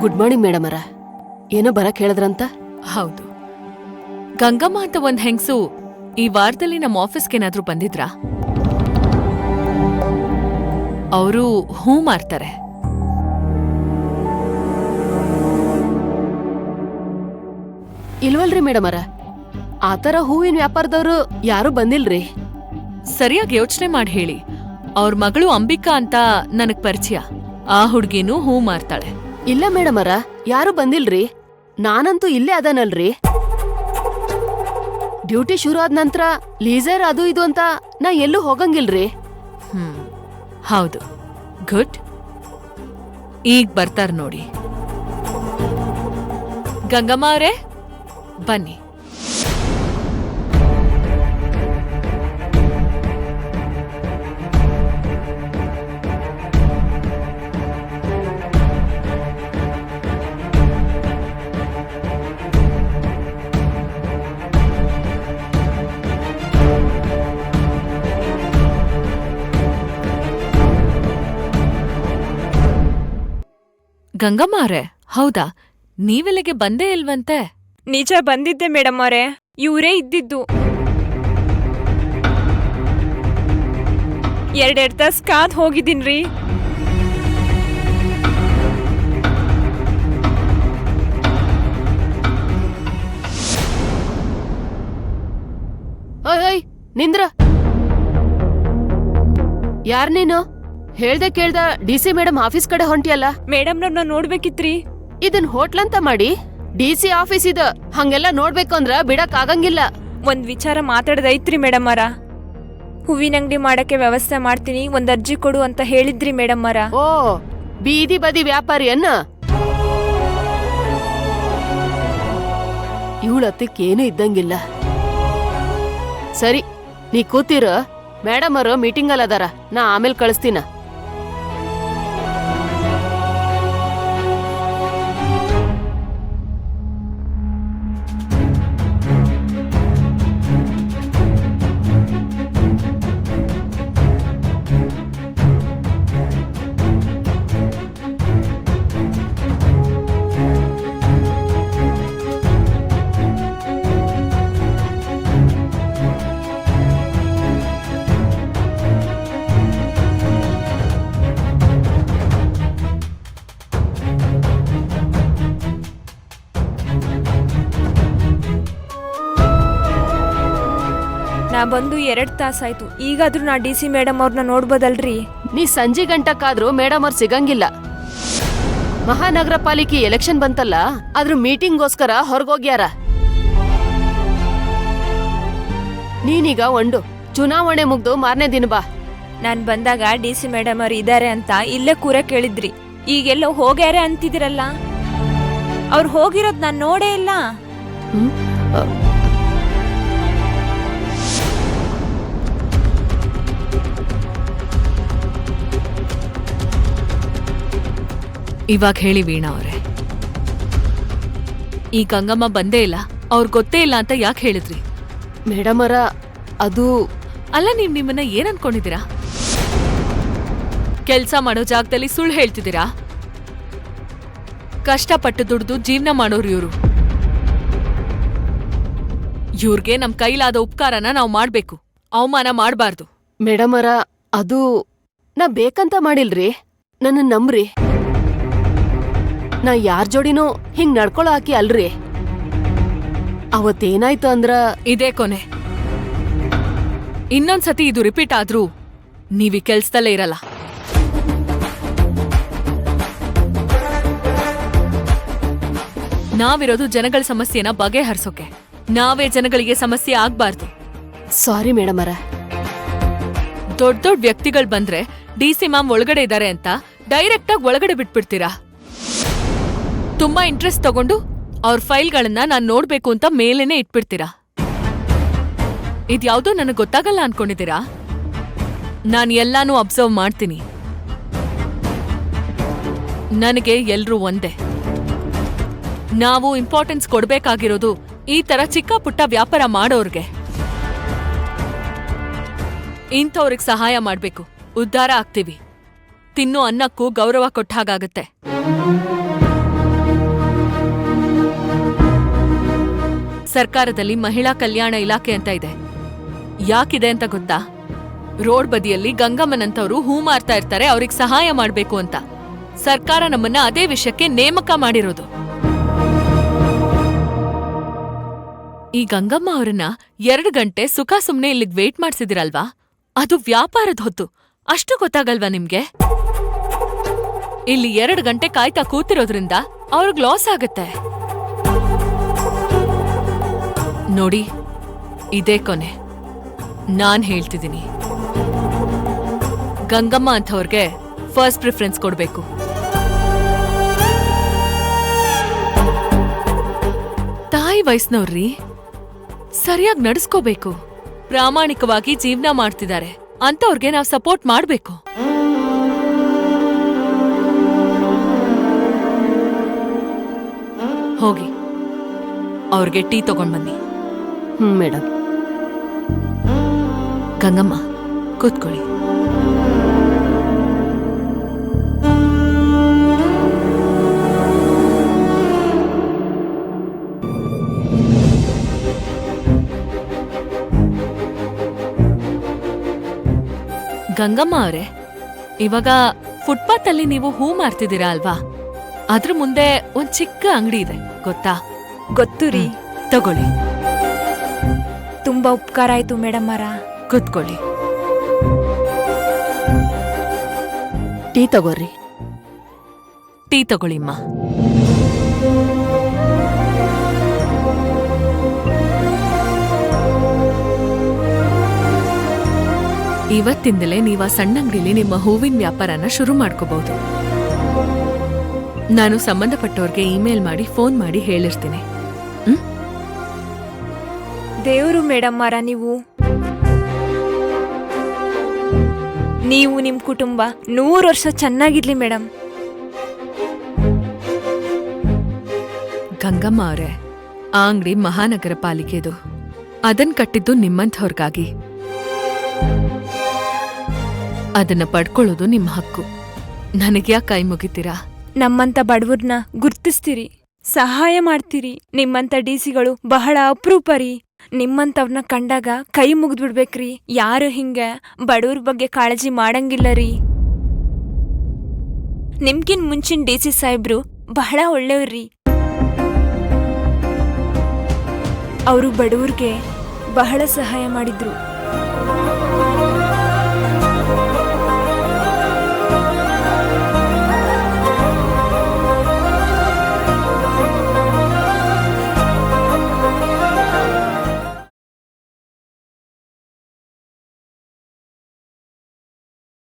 Good morning madam ಅರ. ಏನೋ ಬರಕ್ ಹೇಳಿದ್ರಂತ? ಹೌದು. ಗಂಗಮ್ಮ ಅಂತ ಒಂದ್ ಹೆಂಗ್ಸು ಈ ವಾರದಲ್ಲಿ ನಮ್ಮ ಆಫೀಸ್ಗೇನಾದ್ರೂ ಬಂದಿದ್ರಾ? ಅವರು ಹೂ ಮಾರ್ತಾರೆ. ಇಲ್ವಲ್ರಿ ಮೇಡಮ್ ಅರ, ಆತರ ಹೂವಿನ ವ್ಯಾಪಾರದವ್ರು ಯಾರು ಬಂದಿಲ್ರಿ. ಸರಿಯಾಗಿ ಯೋಚನೆ ಮಾಡಿ ಹೇಳಿ. ಅವ್ರ ಮಗಳು ಅಂಬಿಕಾ ಅಂತ ನನಗ್ ಪರಿಚಯ. ಆ ಹುಡ್ಗಿನೂ ಹೂ ಮಾರ್ತಾಳೆ. ಇಲ್ಲ ಮೇಡಮ್ ಅರ, ಯಾರು ಬಂದಿಲ್ರಿ. ನಾನಂತೂ ಇಲ್ಲೇ ಅದನಲ್ರಿ. ಡ್ಯೂಟಿ ಶುರು ಆದ ನಂತರ ಲೀಸರ್ ಅದು ಇದು ಅಂತ ನಾ ಎಲ್ಲೂ ಹೋಗಂಗಿಲ್ರಿ. ಹೌದು, ಗುಡ್. ಈಗ ಬರ್ತಾರ ನೋಡಿ. ಗಂಗಮ್ಮ ಅವರೇ, ಬನ್ನಿ. ಗಂಗಮ್ಮ ಅವರೇ, ಹೌದಾ? ನೀವೆಲ್ಲಿಗೆ ಬಂದೇ ಇಲ್ವಂತೆ? ನಿಜ, ಬಂದಿದ್ದೆ ಮೇಡಮ್ ಅವರೇ. ಇವರೇ ಇದ್ದಿದ್ದು. 2 ತಾಸು ಕಾದ್ ಹೋಗಿದ್ದೀನ್ರಿ. ಓಯ್ ನಿಂದ್ರ. ಯಾರ್ ನೀನು? ಹೇಳ್ದೆ ಕೇಳ್ದ ಡಿಸಿ ಮೇಡಮ್ ಆಫೀಸ್ ಕಡೆ ಹೊಂಟಿಯಲ್ಲ? ಮೇಡಮ್ನವ್ರನ್ನ ನೋಡ್ಬೇಕಿತ್ರಿ. ಇದನ್ ಹೋಟ್ಲ್ ಅಂತ ಮಾಡಿ ಡಿಸಿ ಆಫೀಸ್ ಇದ, ಹಂಗೆಲ್ಲ ನೋಡ್ಬೇಕು ಅಂದ್ರ ಬಿಡಕ್ ಆಗಂಗಿಲ್ಲ. ಒಂದ್ ವಿಚಾರ ಮಾತಾಡದೈತ್ರಿ ಮೇಡಮ್ ಅವರ. ಹೂವಿನ ಅಂಗಡಿ ಮಾಡಕ್ಕೆ ವ್ಯವಸ್ಥೆ ಮಾಡ್ತೀನಿ, ಒಂದ್ ಅರ್ಜಿ ಕೊಡು ಅಂತ ಹೇಳಿದ್ರಿ ಮೇಡಮ್ ಅವರ. ಓ, ಬೀದಿ ಬದಿ ವ್ಯಾಪಾರಿ ಅನ್ನ? ಇವಳತ್ತಕ್ಕೇನು ಇದ್ದಂಗಿಲ್ಲ. ಸರಿ, ನೀ ಕೂತಿರ. ಮೇಡಮ್ ಅವರು ಮೀಟಿಂಗ್ ಅಲ್ಲ ಅದಾರ, ನಾ ಆಮೇಲೆ ಕಳಿಸ್ತೀನ. ನಾ ಬಂದು 2 ತಾಸಾಯ್ತು. ಈಗಾದ್ರೂ ನಾ ಡಿಸಿ ಮೇಡಮ್ ಅವ್ರನ್ನ ನೋಡ್ಬೋದಲ್ರಿ? ನೀ ಸಂಜೆ ಗಂಟಕ್ಕಾದ್ರೂ ಮೇಡಮ್ ಅವ್ರು ಸಿಗಂಗಿಲ್ಲ. ಮಹಾನಗರ ಪಾಲಿಕೆ ಎಲೆಕ್ಷನ್ ಬಂತಲ್ಲ, ಅದ್ರ ಮೀಟಿಂಗ್ಗೋಸ್ಕರ ಹೊರಗೋಗ್ಯಾರ. ನೀನೀಗ ಒಂದು ಚುನಾವಣೆ ಮುಗ್ದು ಮಾರನೇ ದಿನ ಬಾ. ನಾನ್ ಬಂದಾಗ ಡಿಸಿ ಮೇಡಮ್ ಅವ್ರು ಇದಾರೆ ಅಂತ ಇಲ್ಲೇ ಕೂರ ಕೇಳಿದ್ರಿ. ಈಗೆಲ್ಲೋ ಹೋಗ್ಯಾರೆ ಅಂತಿದಿರಲ್ಲ, ಅವ್ರು ಹೋಗಿರೋದ್ ನಾನ್ ನೋಡೇ ಇಲ್ಲ. ಇವಾಗ ಹೇಳಿ ವೀಣಾ ಅವರೇ, ಈ ಗಂಗಮ್ಮ ಬಂದೇ ಇಲ್ಲ, ಅವ್ರ್ ಗೊತ್ತೇ ಇಲ್ಲ ಅಂತ ಯಾಕೆ ಹೇಳಿದ್ರಿ? ಮೇಡಮ್ ಅವರ, ಅದು ಅಲ್ಲ, ನೀವ್ ನಿಮ್ಮನ್ನ ಏನ್ ಅನ್ಕೊಂಡಿದ್ದೀರಾ? ಕೆಲ್ಸ ಮಾಡೋ ಜಾಗದಲ್ಲಿ ಸುಳ್ಳು ಹೇಳ್ತಿದ್ದೀರಾ? ಕಷ್ಟಪಟ್ಟು ದುಡ್ದು ಜೀವನ ಮಾಡೋರು ಇವ್ರು. ಇವ್ರಿಗೆ ನಮ್ ಕೈಲಾದ ಉಪಕಾರನ ನಾವ್ ಮಾಡ್ಬೇಕು, ಅವಮಾನ ಮಾಡ್ಬಾರ್ದು. ಮೇಡಮ್ ಅವರ, ಅದು ನಾ ಬೇಕಂತ ಮಾಡಿಲ್ರಿ. ನನ್ನ ನಂಬ್ರಿ. ನಾ ಯಾರ್ ಜೋಡಿನೂ ಹಿಂಗ್ ನಡ್ಕೊಳ ಹಾಕಿ ಅಲ್ರಿ. ಅವತ್ತೇನಾಯ್ತು ಅಂದ್ರ ಇದೇ ಕೊನೆ. ಇನ್ನೊಂದ್ಸತಿ ಇದು ರಿಪೀಟ್ ಆದ್ರೂ ನೀವಿ ಕೆಲ್ಸದಲ್ಲೇ ಇರಲ್ಲ. ನಾವಿರೋದು ಜನಗಳ ಸಮಸ್ಯೆನ ಬಗೆಹರಿಸೋಕೆ, ನಾವೇ ಜನಗಳಿಗೆ ಸಮಸ್ಯೆ ಆಗ್ಬಾರ್ದು. ಸಾರಿ ಮೇಡಮ್ ಅವರ. ದೊಡ್ಡ ದೊಡ್ಡ ವ್ಯಕ್ತಿಗಳು ಬಂದ್ರೆ ಡಿಸಿ ಮ್ಯಾಮ್ ಒಳಗಡೆ ಇದ್ದಾರೆ ಅಂತ ಡೈರೆಕ್ಟ್ ಆಗಿ ಒಳಗಡೆ ಬಿಟ್ಬಿಡ್ತೀರಾ. ತುಂಬಾ ಇಂಟ್ರೆಸ್ಟ್ ತಗೊಂಡು ಅವ್ರ ಫೈಲ್ಗಳನ್ನ ನಾನ್ ನೋಡ್ಬೇಕು ಅಂತ ಮೇಲೇನೆ ಇಟ್ಬಿಡ್ತೀರಾ. ಇದ್ಯಾವುದೋ ನನಗೆ ಗೊತ್ತಾಗಲ್ಲ ಅನ್ಕೊಂಡಿದ್ದೀರಾ? ನಾನ್ ಎಲ್ಲಾನು ಅಬ್ಸರ್ವ್ ಮಾಡ್ತೀನಿ. ನನಗೆ ಎಲ್ರೂ ಒಂದೇ. ನಾವು ಇಂಪಾರ್ಟೆನ್ಸ್ ಕೊಡ್ಬೇಕಾಗಿರೋದು ಈ ತರ ಚಿಕ್ಕ ಪುಟ್ಟ ವ್ಯಾಪಾರ ಮಾಡೋರ್ಗೆ. ಇಂಥವ್ರಿಗೆ ಸಹಾಯ ಮಾಡ್ಬೇಕು, ಉದ್ಧಾರ ಆಗ್ತೀವಿ. ತಿನ್ನೋ ಅನ್ನಕ್ಕೂ ಗೌರವ ಕೊಟ್ಟ ಹಾಗಾಗತ್ತೆ. ಸರ್ಕಾರದಲ್ಲಿ ಮಹಿಳಾ ಕಲ್ಯಾಣ ಇಲಾಖೆ ಅಂತ ಇದೆ. ಯಾಕಿದೆ ಅಂತ ಗೊತ್ತಾ? ರೋಡ್ ಬದಿಯಲ್ಲಿ ಗಂಗಮ್ಮನಂತವ್ರು ಹೂ ಮಾರ್ತಾ ಇರ್ತಾರೆ, ಅವ್ರಿಗೆ ಸಹಾಯ ಮಾಡ್ಬೇಕು ಅಂತ. ಸರ್ಕಾರ ನಮ್ಮನ್ನ ಅದೇ ವಿಷಯಕ್ಕೆ ನೇಮಕ ಮಾಡಿರೋದು. ಈ ಗಂಗಮ್ಮ ಅವರನ್ನ 2 ಗಂಟೆ ಸುಖ ಸುಮ್ನೆ ಇಲ್ಲಿಗ್ ವೇಟ್ ಮಾಡ್ಸಿದಿರಲ್ವಾ? ಅದು ವ್ಯಾಪಾರದ ಹೊತ್ತು. ಅಷ್ಟು ಗೊತ್ತಾಗಲ್ವಾ ನಿಮ್ಗೆ? ಇಲ್ಲಿ 2 ಗಂಟೆ ಕಾಯ್ತಾ ಕೂತಿರೋದ್ರಿಂದ ಅವ್ರಿಗ್ ಲಾಸ್ ಆಗತ್ತೆ. ನೋಡಿ, ಇದೇ ಕೊನೆ. ನಾನ್ ಹೇಳ್ತಿದ್ದೀನಿ, ಗಂಗಮ್ಮ ಅಂಥವ್ರಿಗೆ ಫಸ್ಟ್ ಪ್ರಿಫರೆನ್ಸ್ ಕೊಡ್ಬೇಕು. ತಾಯಿ ವಯಸ್ಸಿನವ್ರಿ, ಸರಿಯಾಗಿ ನಡೆಸ್ಕೋಬೇಕು. ಪ್ರಾಮಾಣಿಕವಾಗಿ ಜೀವನ ಮಾಡ್ತಿದ್ದಾರೆ ಅಂತವ್ರಿಗೆ ನಾವ್ ಸಪೋರ್ಟ್ ಮಾಡ್ಬೇಕು. ಹೋಗಿ ಅವ್ರಿಗೆ ಟೀ ತಗೊಂಡ್ಬನ್ನಿ. ಮೇಡಮ್. ಗಂಗಮ್ಮ, ಕೂತ್ಕೊಳ್ಳಿ. ಗಂಗಮ್ಮ ಅವರೇ, ಇವಾಗ ಫುಟ್ಪಾತ್ ಅಲ್ಲಿ ನೀವು ಹೂ ಮಾರ್ತಿದ್ದೀರಾ ಅಲ್ವಾ? ಅದ್ರ ಮುಂದೆ ಒಂದ್ ಚಿಕ್ಕ ಅಂಗಡಿ ಇದೆ, ಗೊತ್ತಾ? ಗೊತ್ತು ರೀ. ತಗೊಳ್ಳಿ. ತುಂಬಾ ಉಪಕಾರ ಆಯ್ತು ಮೇಡಮ್ ಅವರ. ಕೂತ್ಕೊಳ್ಳಿ. ಟೀ ತಗೋರಿ. ಟೀ ತಗೊಳ್ಳಿಮ್ಮ. ಇವತ್ತಿಂದಲೇ ನೀವ ಸಣ್ಣ ಅಂಗಡಿಲಿ ನಿಮ್ಮ ಹೂವಿನ ವ್ಯಾಪಾರನ ಶುರು ಮಾಡ್ಕೋಬಹುದು. ನಾನು ಸಂಬಂಧಪಟ್ಟವ್ರಿಗೆ ಇಮೇಲ್ ಮಾಡಿ ಫೋನ್ ಮಾಡಿ ಹೇಳಿರ್ತೀನಿ. ದೇವ್ರು ಮೇಡಮ್ ಅವರ ನೀವು. ನೀವು ನಿಮ್ ಕುಟುಂಬ 100 ವರ್ಷ ಚೆನ್ನಾಗಿರ್ಲಿ ಮೇಡಮ್. ಗಂಗಮ್ಮ ಅವರೇ, ಆ ಅಂಗಡಿ ಮಹಾನಗರ ಪಾಲಿಕೆದು. ಅದನ್ ಕಟ್ಟಿದ್ದು ನಿಮ್ಮಂಥವ್ರಿಗಾಗಿ. ಅದನ್ನ ಪಡ್ಕೊಳ್ಳೋದು ನಿಮ್ಮ ಹಕ್ಕು. ನನಗ್ಯಾಕೆ ಕೈ ಮುಗಿತೀರಾ? ನಮ್ಮಂತ ಬಡವ್ರನ್ನ ಗುರ್ತಿಸ್ತೀರಿ, ಸಹಾಯ ಮಾಡ್ತೀರಿ. ನಿಮ್ಮಂತ ಡಿಸಿಗಳು ಬಹಳ ಅಪರೂಪ ರೀ. ನಿಮ್ಮಂತವ್ರನ್ನ ಕಂಡಾಗ ಕೈ ಮುಗಿದ್ಬಿಡ್ಬೇಕ್ರಿ. ಯಾರು ಹಿಂಗ ಬಡವ್ರ ಬಗ್ಗೆ ಕಾಳಜಿ ಮಾಡಂಗಿಲ್ಲ ರೀ. ನಿಮ್ಗಿನ್ ಮುಂಚಿನ ಡಿಸಿ ಸಾಹೇಬ್ರು ಬಹಳ ಒಳ್ಳೆಯವ್ರಿ. ಅವರು ಬಡವ್ರಿಗೆ ಬಹಳ ಸಹಾಯ ಮಾಡಿದ್ರು.